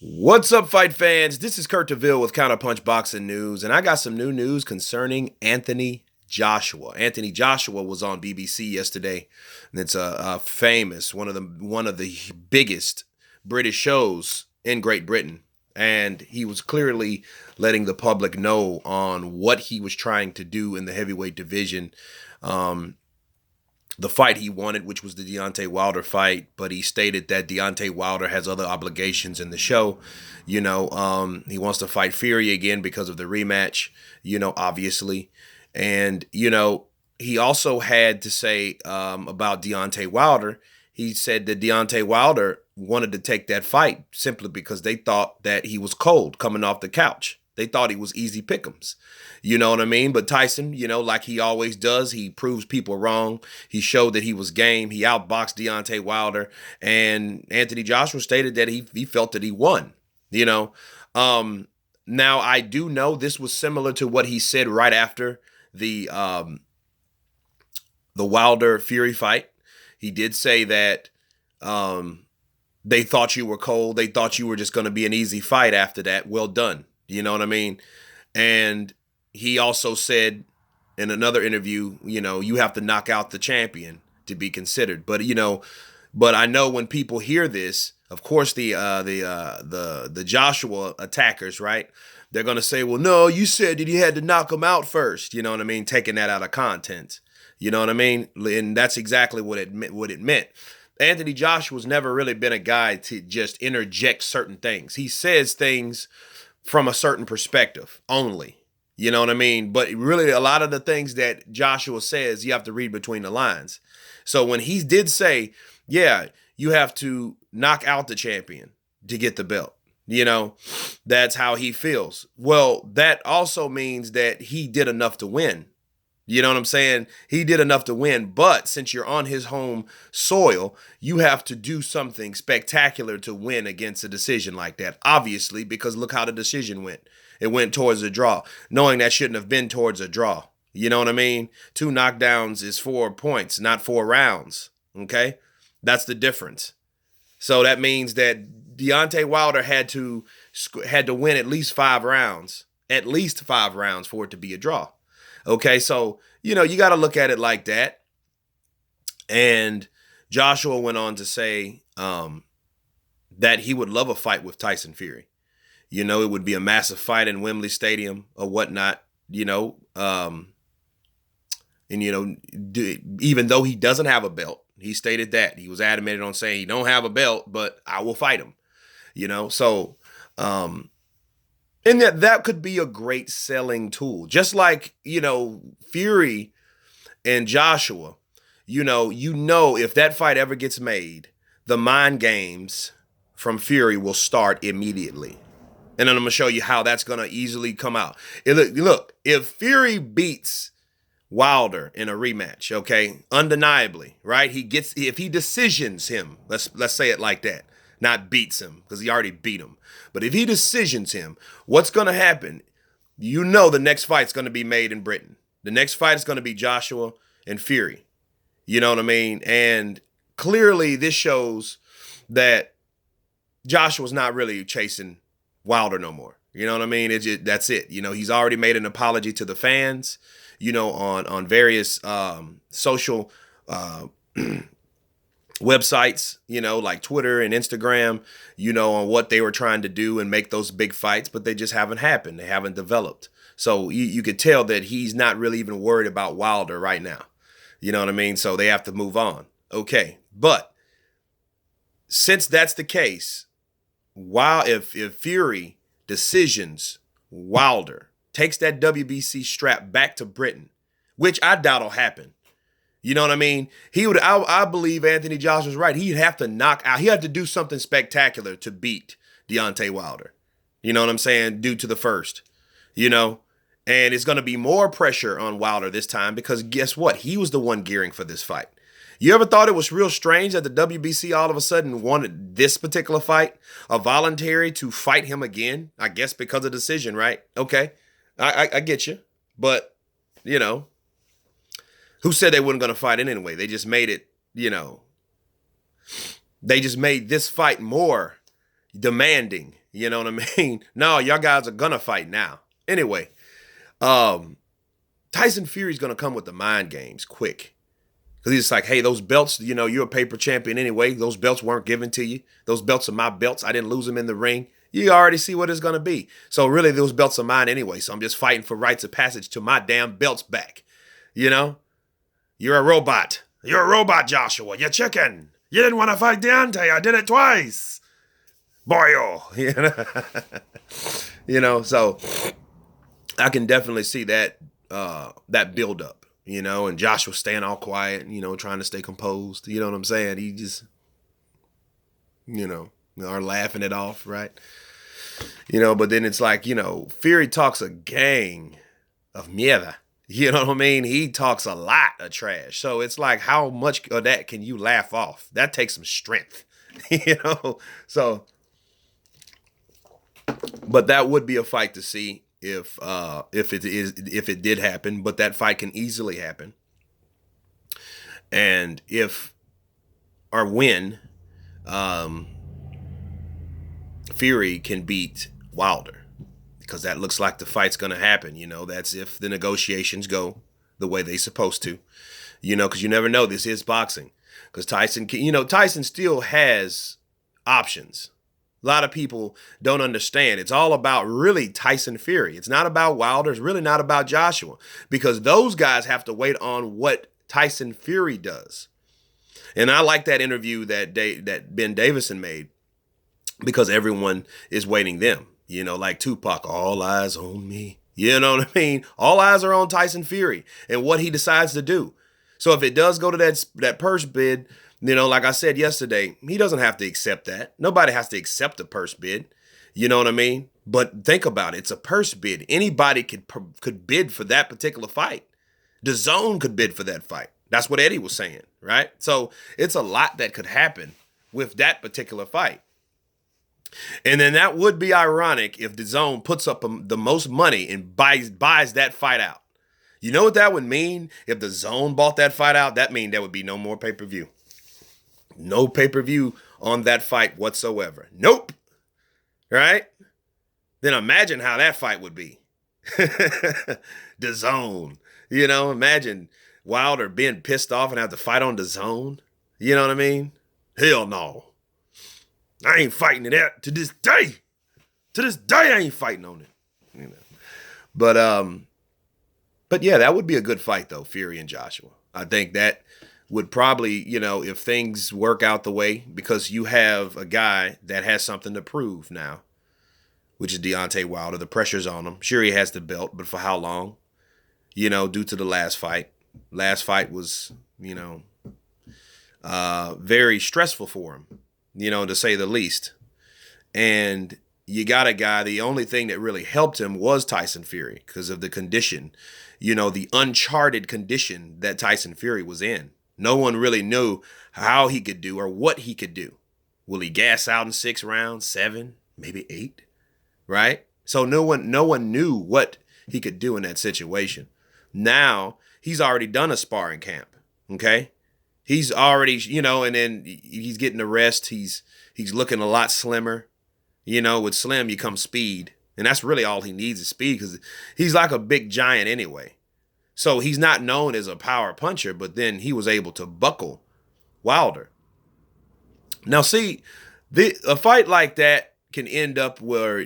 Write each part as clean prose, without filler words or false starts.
What's up, fight fans? This is Kurt DeVille with Counterpunch Boxing News, and I got some new news concerning Anthony Joshua. Anthony Joshua was on BBC yesterday, and it's a famous one of the biggest British shows in Great Britain, and he was clearly letting the public know on what he was trying to do in the heavyweight division. The fight he wanted, which was the Deontay Wilder fight, but he stated that Deontay Wilder has other obligations in the show. He wants to fight Fury again because of the rematch, obviously. And, he also had to say about Deontay Wilder. He said that Deontay Wilder wanted to take that fight simply because they thought that he was cold coming off the couch. They thought he was easy pick'ems. You know what I mean? But Tyson, like he always does, he proves people wrong. He showed that he was game. He outboxed Deontay Wilder. And Anthony Joshua stated that he felt that he won, Now, I do know this was similar to what he said right after the Wilder-Fury fight. He did say that they thought you were cold. They thought you were just going to be an easy fight after that. Well done. You know what I mean? And he also said in another interview, you have to knock out the champion to be considered. But, but I know when people hear this, of course, the Joshua attackers, right? They're going to say, well, no, you said that you had to knock him out first. You know what I mean? Taking that out of content. You know what I mean? And that's exactly what it meant. Anthony Joshua's never really been a guy to just interject certain things. He says things from a certain perspective only. You know what I mean? But really, a lot of the things that Joshua says, you have to read between the lines. So when he did say, yeah, you have to knock out the champion to get the belt, that's how he feels. Well, that also means that he did enough to win. You know what I'm saying? He did enough to win, but since you're on his home soil, you have to do something spectacular to win against a decision like that, obviously, because look how the decision went. It went towards a draw, knowing that shouldn't have been towards a draw. You know what I mean? 2 knockdowns is 4 points, not 4 rounds, okay? That's the difference. So that means that Deontay Wilder had to win at least 5 rounds, for it to be a draw. Okay, so, you got to look at it like that. And Joshua went on to say that he would love a fight with Tyson Fury. It would be a massive fight in Wembley Stadium or whatnot, even though he doesn't have a belt, he stated that. He was adamant on saying he don't have a belt, but I will fight him, So, and that could be a great selling tool. Just like, Fury and Joshua, if that fight ever gets made, the mind games from Fury will start immediately. And then I'm going to show you how that's going to easily come out. Look, if Fury beats Wilder in a rematch, okay, undeniably, right? If he decisions him, let's say it like that. Not beats him, because he already beat him. But if he decisions him, what's going to happen? The next fight's going to be made in Britain. The next fight is going to be Joshua and Fury. You know what I mean? And clearly this shows that Joshua's not really chasing Wilder no more. You know what I mean? That's it. He's already made an apology to the fans, on various social websites, like Twitter and Instagram, on what they were trying to do and make those big fights, but they just haven't happened. They haven't developed. So you could tell that he's not really even worried about Wilder right now. You know what I mean? So they have to move on. Okay. But since that's the case, if Fury decisions Wilder, takes that WBC strap back to Britain, which I doubt will happen. You know what I mean? I believe Anthony Joshua's right. He'd have to he had to do something spectacular to beat Deontay Wilder. You know what I'm saying? Due to the first, and it's going to be more pressure on Wilder this time because guess what? He was the one gearing for this fight. You ever thought it was real strange that the WBC all of a sudden wanted this particular fight, a voluntary to fight him again? I guess because of decision, right? Okay. I get you. But, who said they weren't going to fight it anyway? They just made it, they just made this fight more demanding. You know what I mean? No, y'all guys are gonna fight now. Anyway, um, Tyson Fury's gonna come with the mind games quick. Because he's like, hey, those belts, you're a paper champion anyway. Those belts weren't given to you. Those belts are my belts. I didn't lose them in the ring. You already see what it's going to be. So really, those belts are mine anyway. So I'm just fighting for rights of passage to my damn belts back. You're a robot. You're a robot, Joshua. You're chicken. You didn't want to fight Deontay. I did it twice. Boyo. So I can definitely see that build up. And Joshua staying all quiet, trying to stay composed. You know what I'm saying? He just, are laughing it off, right? But then it's like, Fury talks a gang of mierda. You know what I mean? He talks a lot of trash. So it's like, how much of that can you laugh off? That takes some strength, So, but that would be a fight to see. If it did happen, but that fight can easily happen. And when Fury can beat Wilder, because that looks like the fight's going to happen. That's if the negotiations go the way they're supposed to, because you never know. This is boxing. Because Tyson still has options. A lot of people don't understand. It's all about really Tyson Fury. It's not about Wilder. It's really not about Joshua, because those guys have to wait on what Tyson Fury does. And I like that interview that Ben Davison made, because everyone is waiting them. Like Tupac, all eyes on me. You know what I mean? All eyes are on Tyson Fury and what he decides to do. So if it does go to that purse bid, like I said yesterday, he doesn't have to accept that. Nobody has to accept a purse bid. You know what I mean? But think about it. It's a purse bid. Anybody could bid for that particular fight. DAZN could bid for that fight. That's what Eddie was saying, right? So it's a lot that could happen with that particular fight. And then that would be ironic if DAZN puts up the most money and buys that fight out. You know what that would mean? If DAZN bought that fight out, that means there would be no more pay-per-view. No pay-per-view on that fight whatsoever. Nope. Right? Then imagine how that fight would be. DAZN. Imagine Wilder being pissed off and have to fight on DAZN. You know what I mean? Hell no. I ain't fighting it out to this day. To this day, I ain't fighting on it. But yeah, that would be a good fight though, Fury and Joshua. I think that would probably, if things work out the way, because you have a guy that has something to prove now, which is Deontay Wilder. The pressure's on him. Sure, he has the belt, but for how long? Due to the last fight. Last fight was, very stressful for him, to say the least. And you got a guy, the only thing that really helped him was Tyson Fury because of the condition, the uncharted condition that Tyson Fury was in. No one really knew how he could do or what he could do. Will he gas out in 6 rounds, 7, maybe 8, right? So no one knew what he could do in that situation. Now he's already done a sparring camp, okay? He's already, and then he's getting the rest. He's looking a lot slimmer. With slim, you come speed. And that's really all he needs is speed, because he's like a big giant anyway. So he's not known as a power puncher, but then he was able to buckle Wilder. Now, see, a fight like that can end up where,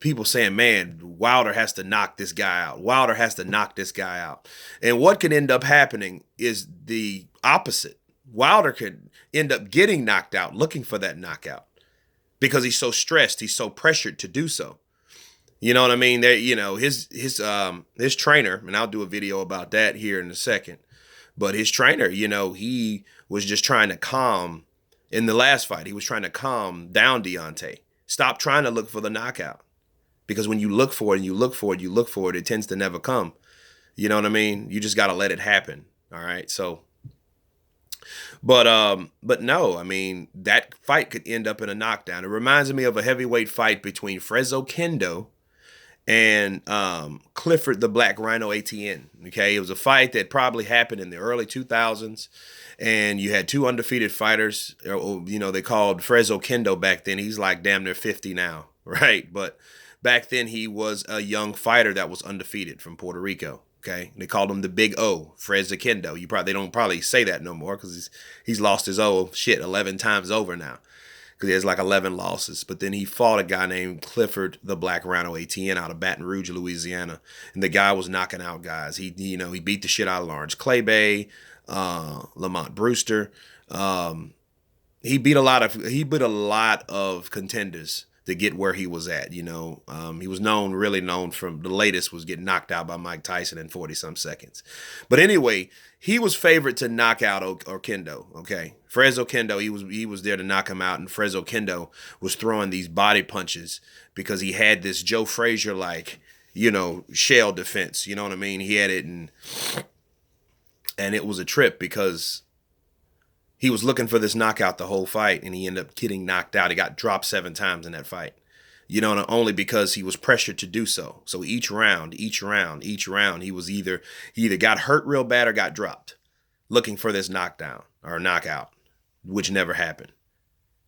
people saying, man, Wilder has to knock this guy out. Wilder has to knock this guy out. And what can end up happening is the opposite. Wilder could end up getting knocked out, looking for that knockout, because he's so stressed. He's so pressured to do so. You know what I mean? There, his trainer, and I'll do a video about that here in a second. But his trainer, he was just trying to calm in the last fight. He was trying to calm down Deontay. Stop trying to look for the knockout, because when you look for it and you look for it, it tends to never come. You know what I mean? You just got to let it happen. All right. So, but no, I mean, that fight could end up in a knockdown. It reminds me of a heavyweight fight between Frezzo Kendo and Clifford the Black Rhino ATN. Okay, it was a fight that probably happened in the early 2000s, and you had 2 undefeated fighters. They called Frezzo Kendo back then. He's like damn near 50 now. right? But back then he was a young fighter that was undefeated from Puerto Rico. Okay, they called him the Big O, Fred Oquendo. They don't probably say that no more because he's lost his 11 times over now because he has like 11 losses. But then he fought a guy named Clifford the Black Rhino ATN out of Baton Rouge, Louisiana, and the guy was knocking out guys. He beat the shit out of Lawrence Claybay, Lamont Brewster. He beat a lot of contenders to get where he was at. He was really known from the latest was getting knocked out by Mike Tyson in 40-some seconds. But anyway, he was favored to knock out Oquendo. Okay, Fred Oquendo, he was there to knock him out, and Fred Oquendo was throwing these body punches because he had this Joe Frazier like shell defense. You know what I mean? He had it, and it was a trip because he was looking for this knockout the whole fight, and he ended up getting knocked out. He got dropped 7 times in that fight, only because he was pressured to do so. So each round, he either got hurt real bad or got dropped, looking for this knockdown or knockout, which never happened.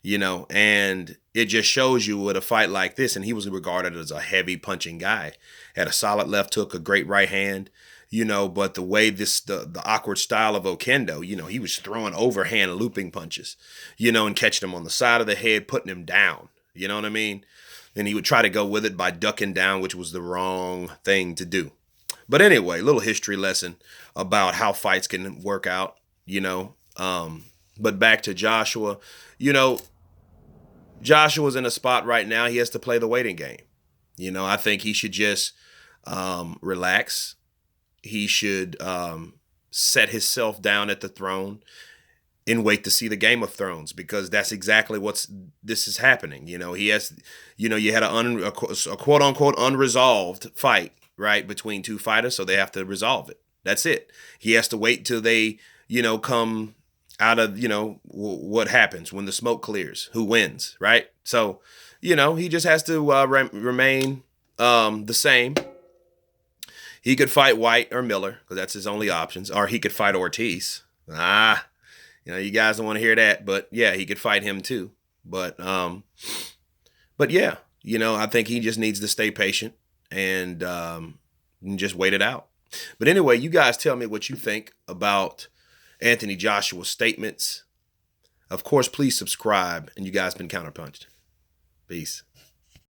And it just shows you with a fight like this, and he was regarded as a heavy punching guy, had a solid left hook, a great right hand. But the way the awkward style of Oquendo, he was throwing overhand looping punches, and catching him on the side of the head, putting him down. You know what I mean? And he would try to go with it by ducking down, which was the wrong thing to do. But anyway, little history lesson about how fights can work out, But back to Joshua, Joshua's in a spot right now. He has to play the waiting game. I think he should just relax. He should set himself down at the throne and wait to see the Game of Thrones, because that's exactly this is happening. He has, you had a quote unquote unresolved fight, right, between two fighters, so they have to resolve it. That's it. He has to wait till they, come out of, what happens when the smoke clears, who wins, right? So, he just has to remain the same. He could fight White or Miller, because that's his only options. Or he could fight Ortiz. You guys don't want to hear that. But yeah, he could fight him too. But yeah, I think he just needs to stay patient and just wait it out. But anyway, you guys tell me what you think about Anthony Joshua's statements. Of course, please subscribe. And you guys been counterpunched. Peace.